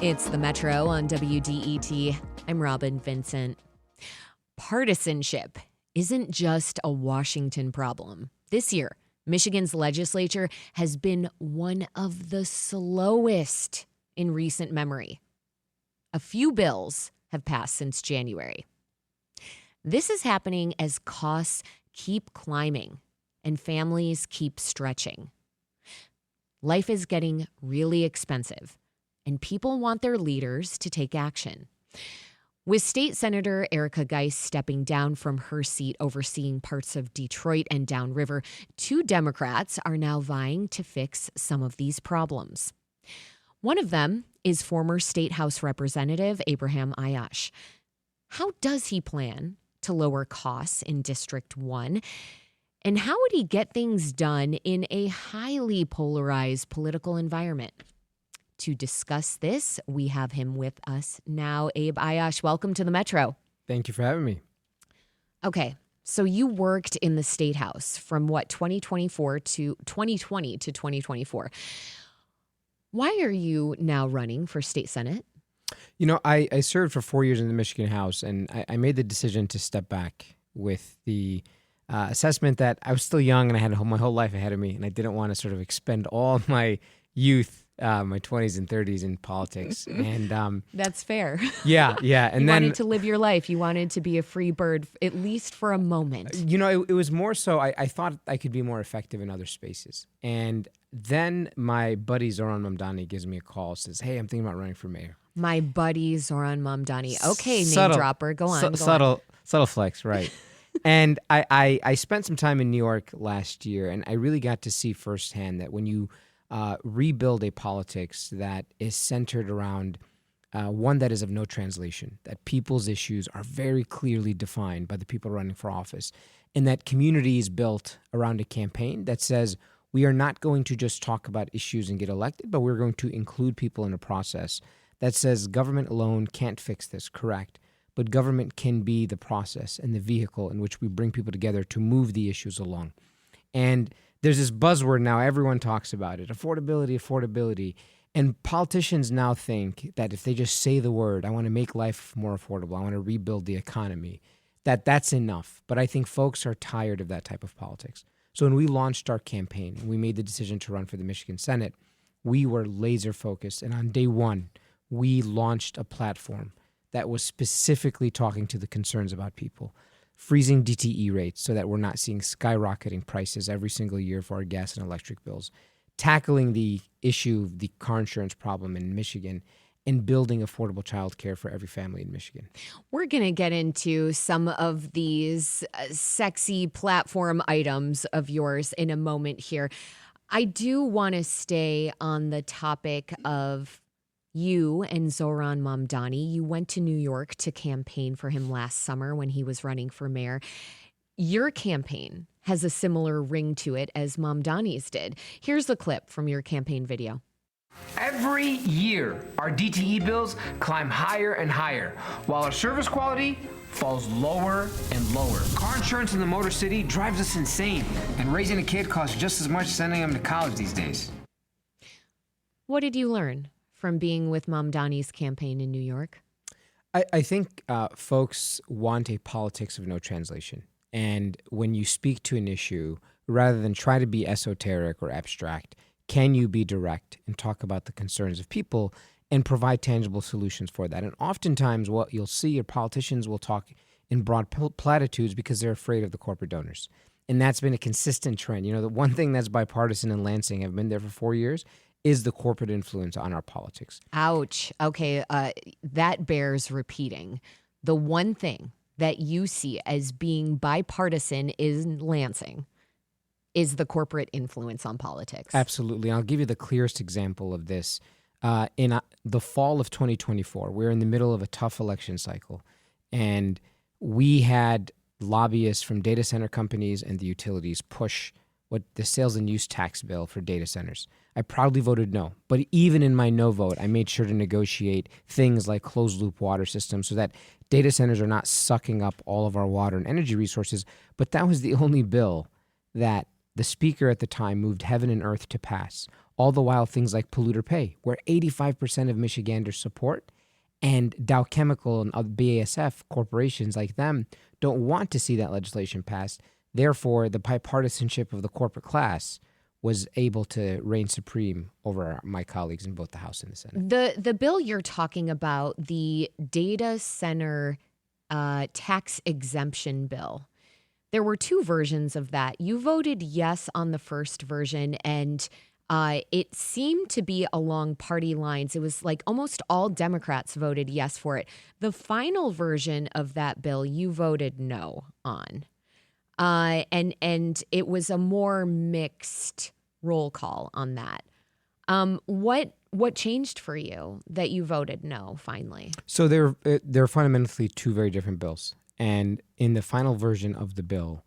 It's the Metro on WDET. I'm Robyn, Vincent. Partisanship isn't just a Washington problem. This year, Michigan's legislature has been one of the slowest in recent memory. A few bills have passed since January. This is happening as costs keep climbing and families keep stretching. Life is getting really expensive, and people want their leaders to take action. With State Senator Erika Geiss stepping down from her seat overseeing parts of Detroit and Downriver, two Democrats are now vying to fix some of these problems. One of them is former State House Representative Abraham Aiyash. How does he plan to lower costs in District 1? And how would he get things done in a highly polarized political environment? To discuss this, we have him with us now. Abe Aiyash, welcome to the Metro. Thank you for having me. Okay, so you worked in the State House from 2020 to 2024. Why are you now running for State Senate? You know, I served for 4 years in the Michigan House, and I made the decision to step back with the assessment that I was still young and I had my whole life ahead of me, and I didn't want to sort of expend all my youth, my 20s and 30s in politics. And that's fair. Yeah. And you then wanted to live your life. You wanted to be a free bird, at least for a moment. You know, it was more so I thought I could be more effective in other spaces. And then my buddy Zoran Mamdani gives me a call, says, "Hey, I'm thinking about running for mayor." My buddy Zoran Mamdani. Okay, Subtle, name dropper. Go on. Subtle flex, right. And I spent some time in New York last year, and I really got to see firsthand that when you rebuild a politics that is centered around one that is of no translation, that people's issues are very clearly defined by the people running for office, and that community is built around a campaign that says we are not going to just talk about issues and get elected, but we're going to include people in a process that says government alone can't fix this, correct? But government can be the process and the vehicle in which we bring people together to move the issues along. And there's this buzzword now, everyone talks about it, affordability. And politicians now think that if they just say the word, I want to make life more affordable, I want to rebuild the economy, that's enough. But I think folks are tired of that type of politics. So when we launched our campaign and we made the decision to run for the Michigan Senate, we were laser focused. And on day one, we launched a platform that was specifically talking to the concerns about people, freezing DTE rates so that we're not seeing skyrocketing prices every single year for our gas and electric bills, tackling the issue of the car insurance problem in Michigan, and building affordable child care for every family in Michigan. We're going to get into some of these sexy platform items of yours in a moment here. I do want to stay on the topic of you and Zoran Mamdani. You went to New York to campaign for him last summer when he was running for mayor. Your campaign has a similar ring to it as Mamdani's did. Here's the clip from your campaign video. Every year, our DTE bills climb higher and higher, while our service quality falls lower and lower. Car insurance in the Motor City drives us insane, and raising a kid costs just as much as sending them to college these days. What did you learn from being with Mamdani's campaign in New York? I think folks want a politics of no translation. And when you speak to an issue, rather than try to be esoteric or abstract, can you be direct and talk about the concerns of people and provide tangible solutions for that? And oftentimes what you'll see are politicians will talk in broad platitudes because they're afraid of the corporate donors. And that's been a consistent trend. You know, the one thing that's bipartisan in Lansing, I've been there for 4 years, is the corporate influence on our politics. Ouch. Okay, that bears repeating. The one thing that you see as being bipartisan in Lansing is the corporate influence on politics. Absolutely. And I'll give you the clearest example of this. In the fall of 2024, we're in the middle of a tough election cycle, and we had lobbyists from data center companies and the utilities push what the sales and use tax bill for data centers. I proudly voted no, but even in my no vote, I made sure to negotiate things like closed loop water systems so that data centers are not sucking up all of our water and energy resources. But that was the only bill that the speaker at the time moved heaven and earth to pass. All the while, things like polluter pay, where 85% of Michiganders support, and Dow Chemical and other BASF corporations like them don't want to see that legislation passed. Therefore, the bipartisanship of the corporate class was able to reign supreme over my colleagues in both the House and the Senate. The bill you're talking about, the data center tax exemption bill, there were two versions of that. You voted yes on the first version, and it seemed to be along party lines. It was like almost all Democrats voted yes for it. The final version of that bill, you voted no on. And it was a more mixed roll call on that. What changed for you that you voted no finally? So they're fundamentally two very different bills. And in the final version of the bill,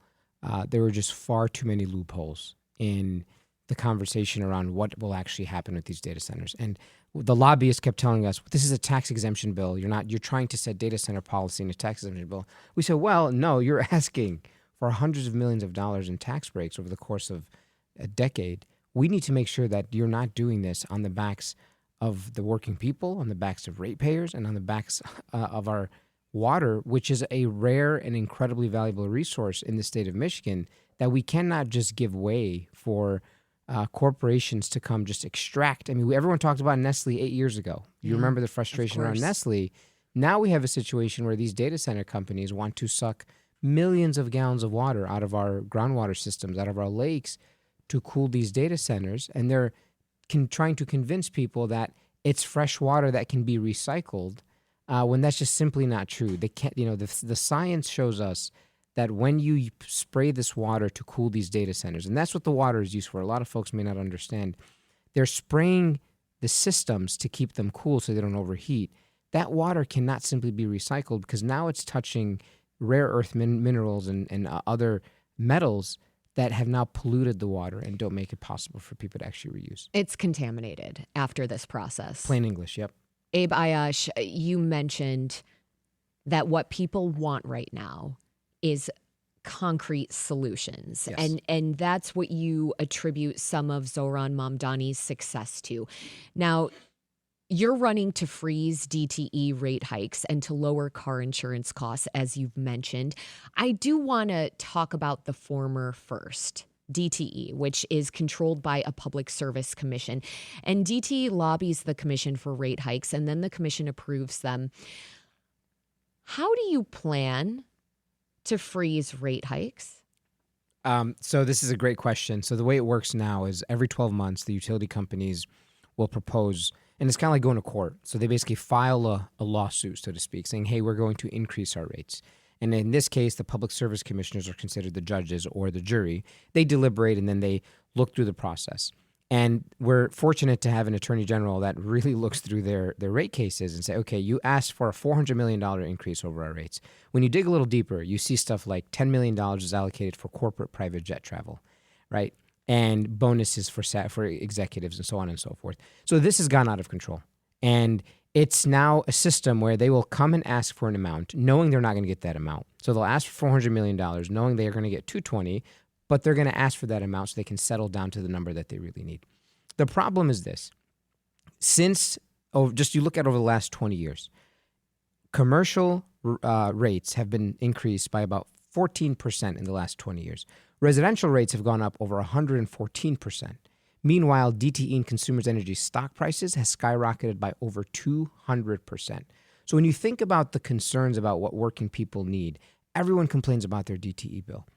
there were just far too many loopholes in the conversation around what will actually happen with these data centers. And the lobbyists kept telling us, this is a tax exemption bill. You're trying to set data center policy in a tax exemption bill. We said, well, no, you're asking for hundreds of millions of dollars in tax breaks over the course of a decade. We need to make sure that you're not doing this on the backs of the working people, on the backs of ratepayers, and on the backs of our water, which is a rare and incredibly valuable resource in the state of Michigan that we cannot just give way for corporations to come just extract. I mean, everyone talked about Nestle 8 years ago. You remember the frustration around Nestle. Now we have a situation where these data center companies want to suck millions of gallons of water out of our groundwater systems, out of our lakes, to cool these data centers. And they're trying to convince people that it's fresh water that can be recycled, when that's just simply not true. They can't, the science shows us that when you spray this water to cool these data centers, and that's what the water is used for, a lot of folks may not understand, they're spraying the systems to keep them cool so they don't overheat. That water cannot simply be recycled because now it's touching rare earth minerals and other metals that have now polluted the water and don't make it possible for people to actually reuse. It's contaminated after this process. Plain English, yep. Abe Aiyash, you mentioned that what people want right now is concrete solutions. Yes. And that's what you attribute some of Zohran Mamdani's success to. Now, you're running to freeze DTE rate hikes and to lower car insurance costs, as you've mentioned. I do want to talk about the former first, DTE, which is controlled by a public service commission. And DTE lobbies the commission for rate hikes, and then the commission approves them. How do you plan to freeze rate hikes? So this is a great question. So the way it works now is every 12 months, the utility companies will propose, and it's kind of like going to court. So they basically file a lawsuit, so to speak, saying, hey, we're going to increase our rates. And in this case, the public service commissioners are considered the judges or the jury. They deliberate, and then they look through the process. And we're fortunate to have an attorney general that really looks through their rate cases and say, okay, you asked for a $400 million increase over our rates. When you dig a little deeper, you see stuff like $10 million is allocated for corporate private jet travel, right? And bonuses for executives and so on and so forth. So this has gone out of control. And it's now a system where they will come and ask for an amount, knowing they're not going to get that amount. So they'll ask for $400 million, knowing they are going to get $220, but they're going to ask for that amount so they can settle down to the number that they really need. The problem is this. Since, you look at over the last 20 years, commercial rates have been increased by about 14% in the last 20 years. Residential rates have gone up over 114%. Meanwhile, DTE and Consumers Energy stock prices has skyrocketed by over 200%. So when you think about the concerns about what working people need, everyone complains about their DTE bill.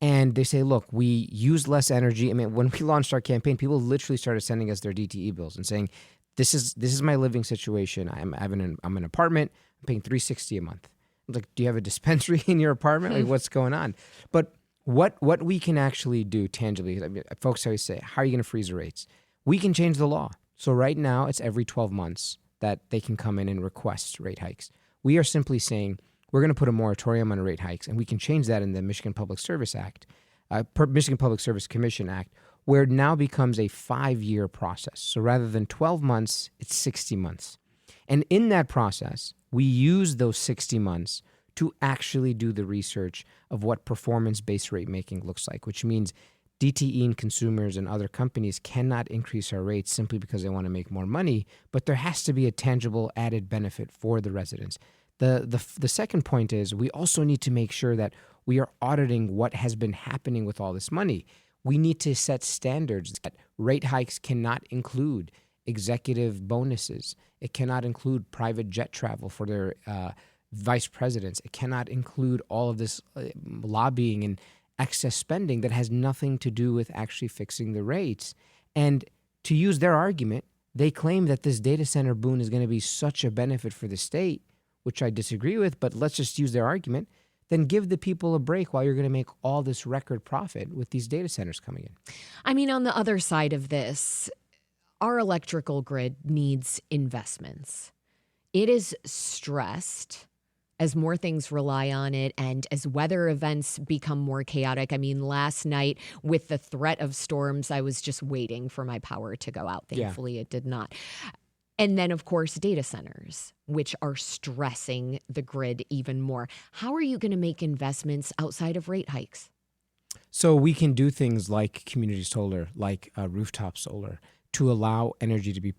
And they say, look, we use less energy. I mean, when we launched our campaign, people literally started sending us their DTE bills and saying, this is my living situation. I'm in an apartment. I'm paying $360 a month. I'm like, do you have a dispensary in your apartment? Like, what's going on? But what we can actually do tangibly, I mean, folks always say, how are you going to freeze the rates? We can change the law. So right now, it's every 12 months that they can come in and request rate hikes. We are simply saying, we're going to put a moratorium on rate hikes, and we can change that in the Michigan Public Service Act, Michigan Public Service Commission Act, where it now becomes a 5-year process. So rather than 12 months, it's 60 months. And in that process, we use those 60 months to actually do the research of what performance-based rate making looks like, which means DTE and consumers and other companies cannot increase our rates simply because they want to make more money, but there has to be a tangible added benefit for the residents. The second point is we also need to make sure that we are auditing what has been happening with all this money. We need to set standards that rate hikes cannot include executive bonuses. It cannot include private jet travel for their vice presidents. It cannot include all of this lobbying and excess spending that has nothing to do with actually fixing the rates. And to use their argument, they claim that this data center boom is going to be such a benefit for the state, which I disagree with, but let's just use their argument. Then give the people a break while you're going to make all this record profit with these data centers coming in. I mean, on the other side of this, our electrical grid needs investments. It is stressed as more things rely on it and as weather events become more chaotic. I mean, last night with the threat of storms, I was just waiting for my power to go out. Thankfully, It did not. And then, of course, data centers, which are stressing the grid even more. How are you going to make investments outside of rate hikes? So we can do things like community solar, like rooftop solar, to allow energy to be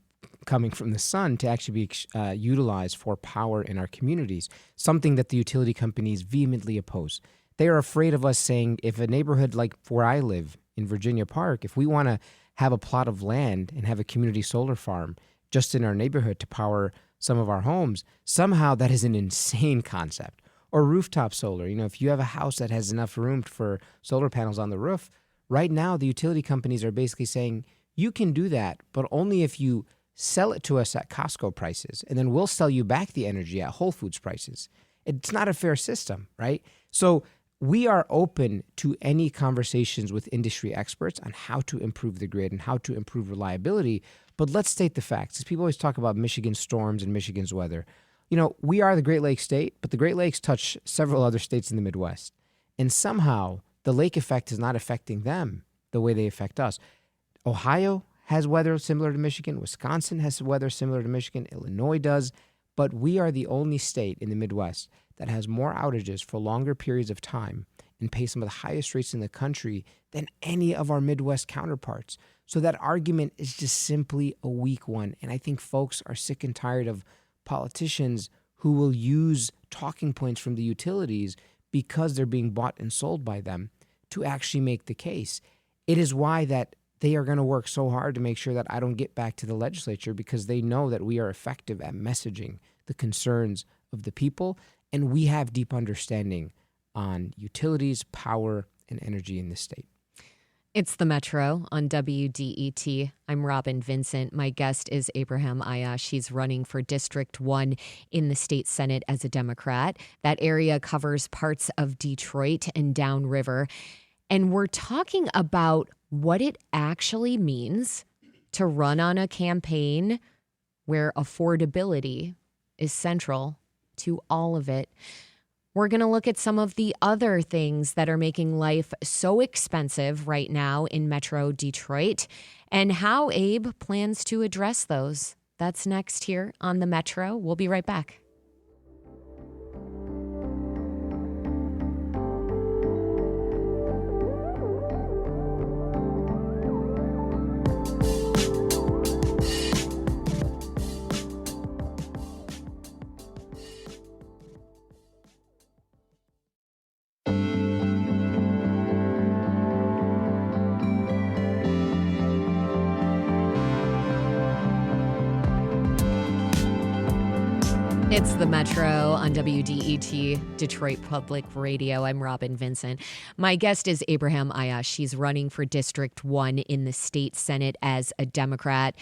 coming from the sun to actually be utilized for power in our communities, something that the utility companies vehemently oppose. They are afraid of us saying, if a neighborhood like where I live in Virginia Park, if we want to have a plot of land and have a community solar farm just in our neighborhood to power some of our homes, somehow that is an insane concept. Or rooftop solar. You know, if you have a house that has enough room for solar panels on the roof, right now the utility companies are basically saying, you can do that, but only if you sell it to us at Costco prices, and then we'll sell you back the energy at Whole Foods prices. It's not a fair system, right? So we are open to any conversations with industry experts on how to improve the grid and how to improve reliability. But let's state the facts. As people always talk about Michigan storms and Michigan's weather. You know, we are the Great Lakes state, but the Great Lakes touch several other states in the Midwest. And somehow the lake effect is not affecting them the way they affect us. Ohio has weather similar to Michigan. Wisconsin has weather similar to Michigan. Illinois does. But we are the only state in the Midwest that has more outages for longer periods of time and pays some of the highest rates in the country than any of our Midwest counterparts. So that argument is just simply a weak one. And I think folks are sick and tired of politicians who will use talking points from the utilities because they're being bought and sold by them to actually make the case. It is why that they are going to work so hard to make sure that I don't get back to the legislature, because they know that we are effective at messaging the concerns of the people, and we have deep understanding on utilities, power, and energy in this state. It's the Metro on WDET. I'm Robyn Vincent. My guest is Abraham Aiyash. He's running for District 1 in the state Senate as a Democrat. That area covers parts of Detroit and Downriver. And we're talking about what it actually means to run on a campaign where affordability is central to all of it. We're going to look at some of the other things that are making life so expensive right now in Metro Detroit and how Abe plans to address those. That's next here on the Metro. We'll be right back. It's the Metro on WDET, Detroit Public Radio. I'm Robyn Vincent. My guest is Abraham Aiyash. He's running for District 1 in the state Senate as a Democrat.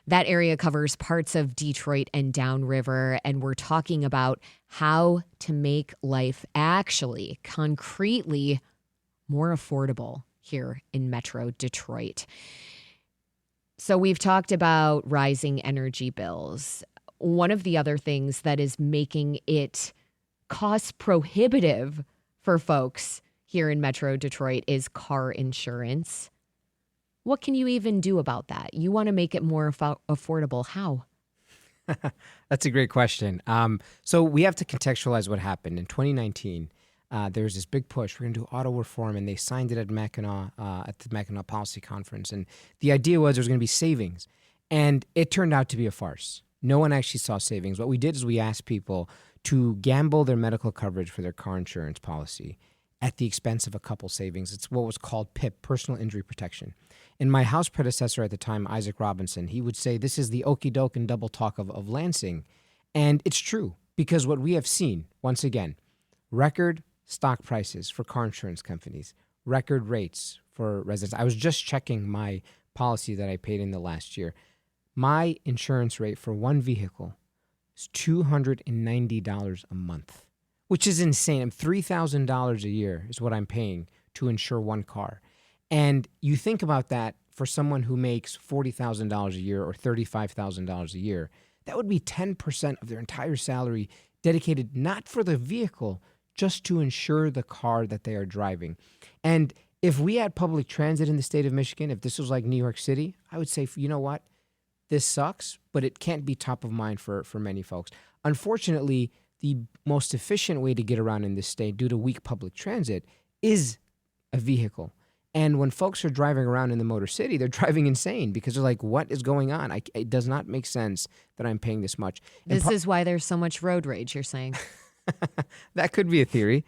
That area covers parts of Detroit and Downriver, and we're talking about how to make life actually, concretely, more affordable here in Metro Detroit. So we've talked about rising energy bills. One of the other things that is making it cost prohibitive for folks here in Metro Detroit is car insurance. What can you even do about that? You want to make it more affordable. How? That's a great question. So we have to contextualize what happened. In 2019, there was this big push. We're going to do auto reform, and they signed it at Mackinac at the Mackinac Policy Conference. And the idea was there was going to be savings, and it turned out to be a farce. No one actually saw savings. What we did is we asked people to gamble their medical coverage for their car insurance policy at the expense of a couple savings. It's what was called PIP, personal injury protection. And my House predecessor at the time, Isaac Robinson, he would say this is the okey doke and double talk of Lansing. And it's true, because what we have seen, once again, record stock prices for car insurance companies, record rates for residents. I was just checking my policy that I paid in the last year. My insurance rate for one vehicle is $290 a month, which is insane. $3,000 a year is what I'm paying to insure one car. And you think about that for someone who makes $40,000 a year or $35,000 a year, that would be 10% of their entire salary dedicated not for the vehicle, just to insure the car that they are driving. And if we had public transit in the state of Michigan, if this was like New York City, I would say, you know what? This sucks, but it can't be top of mind for many folks. Unfortunately, the most efficient way to get around in this state due to weak public transit is a vehicle. And when folks are driving around in the Motor City, they're driving insane because they're like, what is going on? It does not make sense that I'm paying this much. This is why there's so much road rage, you're saying. That could be a theory.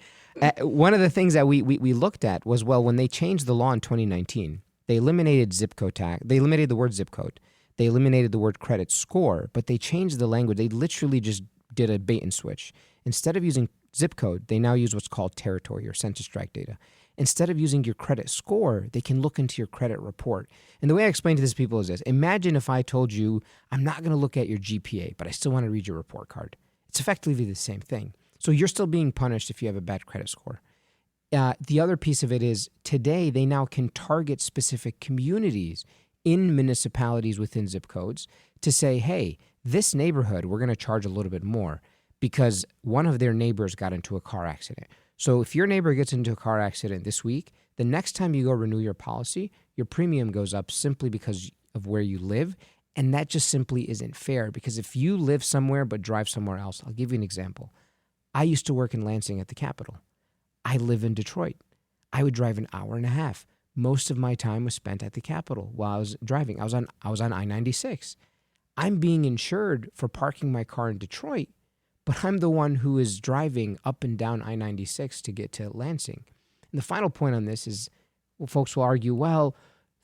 One of the things that we looked at was, well, when they changed the law in 2019, they eliminated zip code tax. They eliminated the word zip code. They eliminated the word credit score, but they changed the language. They literally just did a bait and switch. Instead of using zip code, they now use what's called territory or census tract data. Instead of using your credit score, they can look into your credit report. And the way I explain to these people is this. Imagine if I told you, I'm not going to look at your GPA, but I still want to read your report card. It's effectively the same thing. So you're still being punished if you have a bad credit score. The other piece of it is today they now can target specific communities in municipalities within zip codes to say, hey, this neighborhood, we're going to charge a little bit more because one of their neighbors got into a car accident. So if your neighbor gets into a car accident this week, the next time you go renew your policy, your premium goes up simply because of where you live. And that just simply isn't fair, because if you live somewhere but drive somewhere else, I'll give you an example. I used to work in Lansing at the Capitol. I live in Detroit. I would drive an hour and a half. Most of my time was spent at the Capitol while I was driving. I was on I-96. I'm being insured for parking my car in Detroit, but I'm the one who is driving up and down I-96 to get to Lansing. And the final point on this is, well, folks will argue, well,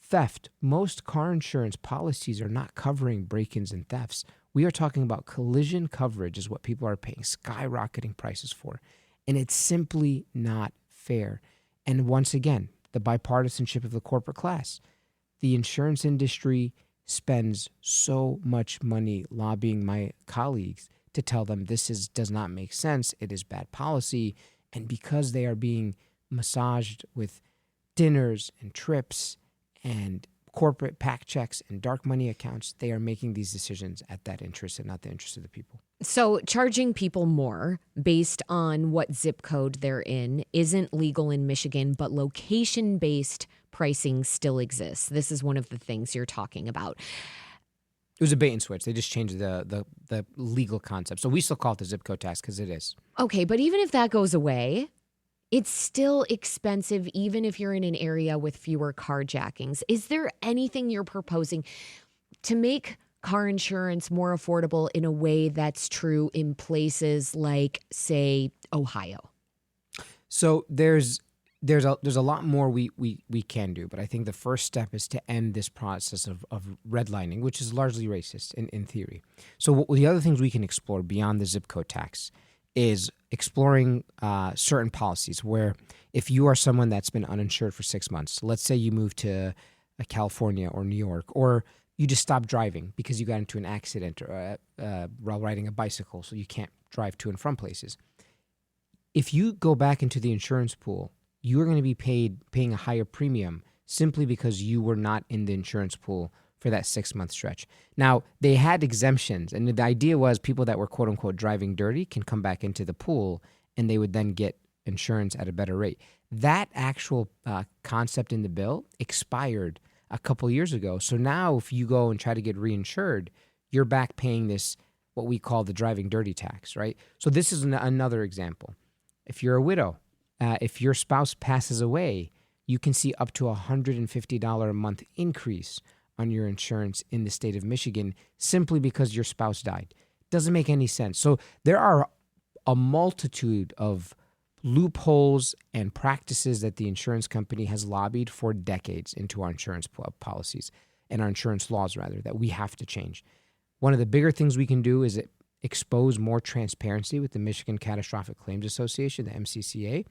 theft. Most car insurance policies are not covering break-ins and thefts. We are talking about collision coverage is what people are paying skyrocketing prices for. And it's simply not fair. And once again, the bipartisanship of the corporate class. The insurance industry spends so much money lobbying my colleagues to tell them this does not make sense. It is bad policy. And because they are being massaged with dinners and trips and corporate PAC checks and dark money accounts, they are making these decisions at that interest and not the interest of the people. So charging people more based on what zip code they're in isn't legal in Michigan, but location-based pricing still exists. This is one of the things you're talking about. It was a bait and switch. They just changed the legal concept. So we still call it the zip code tax because it is. Okay, but even if that goes away, it's still expensive, even if you're in an area with fewer carjackings. Is there anything you're proposing to make car insurance more affordable in a way that's true in places like, say, Ohio? So there's a lot more we can do, but I think the first step is to end this process of redlining, which is largely racist in theory. So the other things we can explore beyond the zip code tax is exploring certain policies where if you are someone that's been uninsured for 6 months, let's say you move to California or New York, or you just stopped driving because you got into an accident or while riding a bicycle, so you can't drive to and from places. If you go back into the insurance pool, you are going to be paying a higher premium simply because you were not in the insurance pool for that 6-month stretch. Now, they had exemptions, and the idea was people that were quote-unquote driving dirty can come back into the pool, and they would then get insurance at a better rate. That actual concept in the bill expired a couple years ago. So now if you go and try to get reinsured, you're back paying this, what we call the driving dirty tax, right? So this is another example. If you're a widow if your spouse passes away, you can see up to $150 a month increase on your insurance in the state of Michigan simply because your spouse died. Doesn't make any sense. So there are a multitude of loopholes and practices that the insurance company has lobbied for decades into our insurance policies and our insurance laws, rather, that we have to change. One of the bigger things we can do is expose more transparency with the Michigan Catastrophic Claims Association, the MCCA.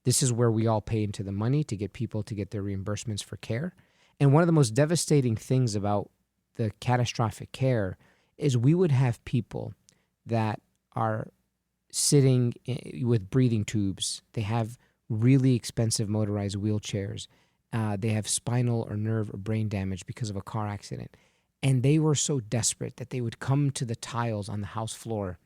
This is where we all pay into the money to get people to get their reimbursements for care. And one of the most devastating things about the catastrophic care is we would have people that are sitting with breathing tubes. They have really expensive motorized wheelchairs. They have spinal or nerve or brain damage because of a car accident. And they were so desperate that they would come to the tiles on the House floor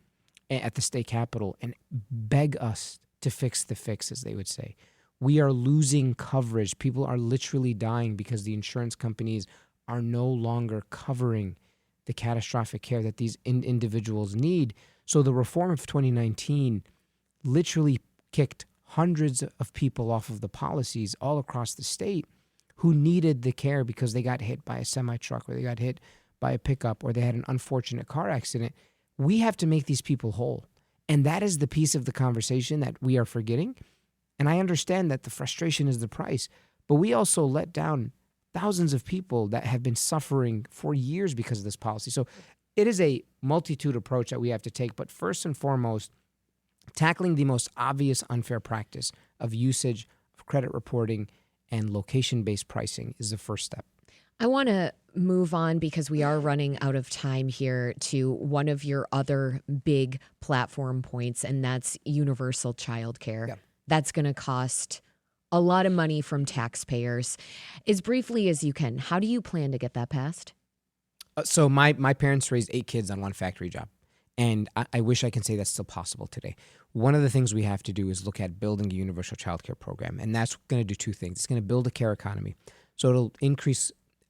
at the state capitol and beg us to fix the fix, as they would say. We are losing coverage. People are literally dying because the insurance companies are no longer covering the catastrophic care that these individuals need. So the reform of 2019 literally kicked hundreds of people off of the policies all across the state who needed the care because they got hit by a semi-truck or they got hit by a pickup or they had an unfortunate car accident. We have to make these people whole. And that is the piece of the conversation that we are forgetting. And I understand that the frustration is the price, but we also let down thousands of people that have been suffering for years because of this policy. So it is a multitude approach that we have to take. But first and foremost, tackling the most obvious unfair practice of usage of credit reporting and location-based pricing is the first step. I want to move on because we are running out of time here to one of your other big platform points, and that's universal childcare. Yep. That's going to cost a lot of money from taxpayers. As briefly as you can, how do you plan to get that passed? So my parents raised 8 kids on one factory job, and I wish I can say that's still possible today. One of the things we have to do is look at building a universal childcare program, and that's going to do 2 things. It's going to build a care economy, so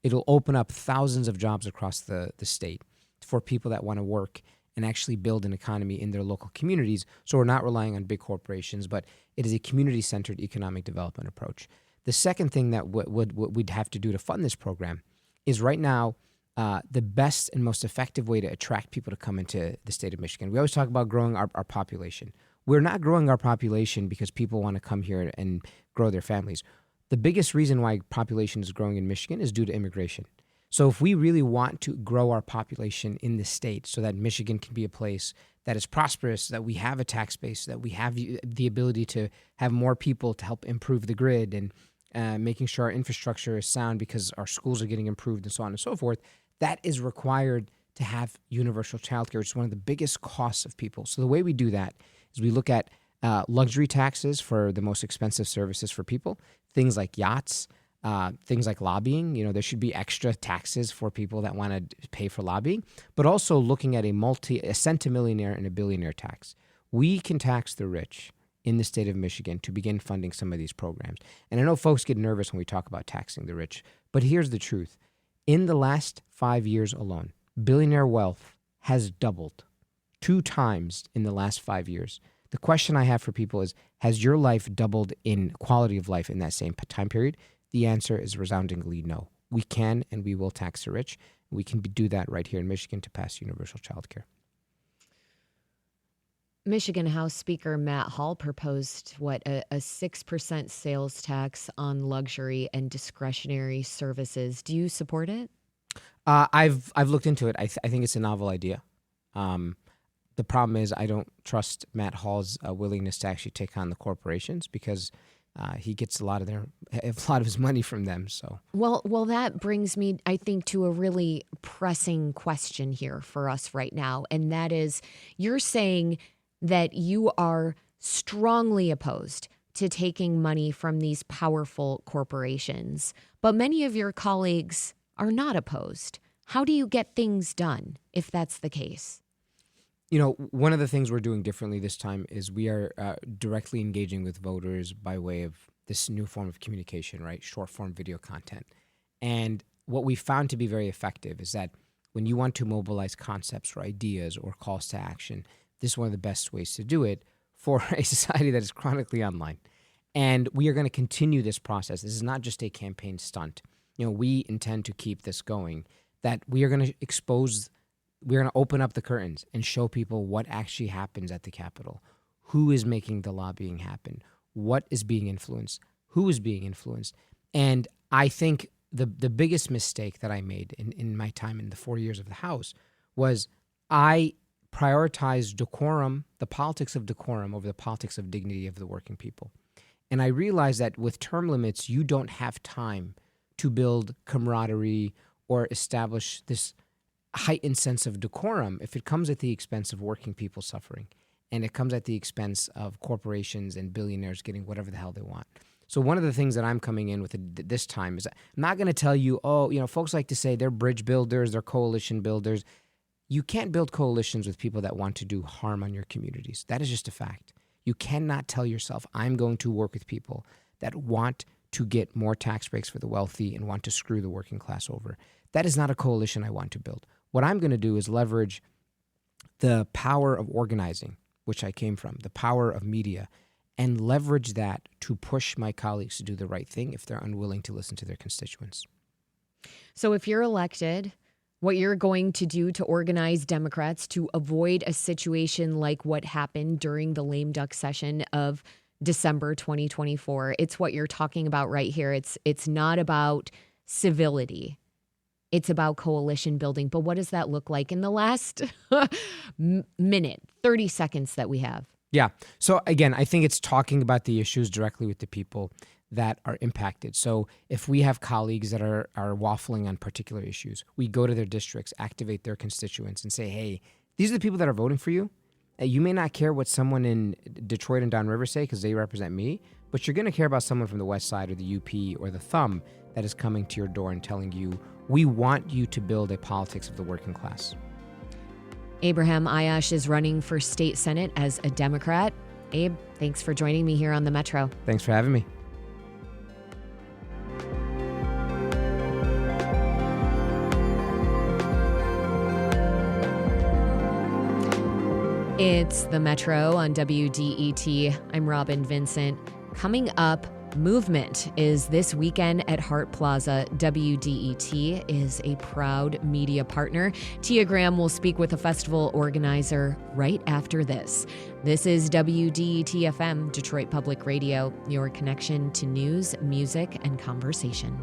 it'll open up thousands of jobs across the state for people that want to work and actually build an economy in their local communities. So we're not relying on big corporations, but it is a community-centered economic development approach. The second thing that we'd have to do to fund this program is right now, the best and most effective way to attract people to come into the state of Michigan. We always talk about growing our population. We're not growing our population because people want to come here and grow their families. The biggest reason why population is growing in Michigan is due to immigration. So if we really want to grow our population in the state so that Michigan can be a place that is prosperous, that we have a tax base, that we have the ability to have more people to help improve the grid and making sure our infrastructure is sound because our schools are getting improved and so on and so forth, that is required to have universal childcare, which is one of the biggest costs of people. So the way we do that is we look at luxury taxes for the most expensive services for people, things like yachts, things like lobbying. You know, there should be extra taxes for people that want to pay for lobbying, but also looking at a centimillionaire and a billionaire tax. We can tax the rich in the state of Michigan to begin funding some of these programs. And I know folks get nervous when we talk about taxing the rich, but here's the truth. In the last 5 years alone, billionaire wealth has doubled 2 times in the last 5 years. The question I have for people is, has your life doubled in quality of life in that same time period? The answer is resoundingly no. We can and we will tax the rich. We can do that right here in Michigan to pass universal childcare. Michigan House Speaker Matt Hall proposed, a 6% sales tax on luxury and discretionary services. Do you support it? I've looked into it. I think it's a novel idea. The problem is I don't trust Matt Hall's willingness to actually take on the corporations because he gets a lot of his money from them. So well, that brings me, I think, to a really pressing question here for us right now, and that is, you're saying that you are strongly opposed to taking money from these powerful corporations, but many of your colleagues are not opposed. How do you get things done if that's the case? You know, one of the things we're doing differently this time is we are directly engaging with voters by way of this new form of communication, right? Short form video content. And what we found to be very effective is that when you want to mobilize concepts or ideas or calls to action, this is one of the best ways to do it for a society that is chronically online. And we are going to continue this process. This is not just a campaign stunt. We intend to keep this going, that we are going to we're going to open up the curtains and show people what actually happens at the Capitol. Who is making the lobbying happen? What is being influenced? Who is being influenced? And I think the biggest mistake that I made in my time in the 4 years of the House was I prioritized decorum, the politics of decorum, over the politics of dignity of the working people. And I realized that with term limits, you don't have time to build camaraderie or establish this heightened sense of decorum if it comes at the expense of working people suffering, and it comes at the expense of corporations and billionaires getting whatever the hell they want. So one of the things that I'm coming in with this time is I'm not going to tell you, folks like to say they're bridge builders, they're coalition builders. You can't build coalitions with people that want to do harm on your communities. That is just a fact. You cannot tell yourself, I'm going to work with people that want to get more tax breaks for the wealthy and want to screw the working class over. That is not a coalition I want to build. What I'm going to do is leverage the power of organizing, which I came from, the power of media, and leverage that to push my colleagues to do the right thing if they're unwilling to listen to their constituents. So if you're elected, what you're going to do to organize Democrats to avoid a situation like what happened during the lame duck session of December 2024, it's what you're talking about right here. It's not about civility. It's about coalition building. But what does that look like in the last minute, 30 seconds that we have? Yeah. So again, I think it's talking about the issues directly with the people that are impacted. So if we have colleagues that are waffling on particular issues, we go to their districts, activate their constituents, and say, hey, these are the people that are voting for you. You may not care what someone in Detroit and Downriver say because they represent me, but you're going to care about someone from the West Side or the UP or the Thumb that is coming to your door and telling you, we want you to build a politics of the working class. Abraham Aiyash is running for state senate as a Democrat. Abe, thanks for joining me here on the Metro. Thanks for having me. It's the Metro on WDET. I'm Robyn Vincent. Coming up, Movement is this weekend at Hart Plaza. WDET is a proud media partner. Tia Graham will speak with a festival organizer right after this. This is WDET FM, Detroit Public Radio, your connection to news, music, and conversation.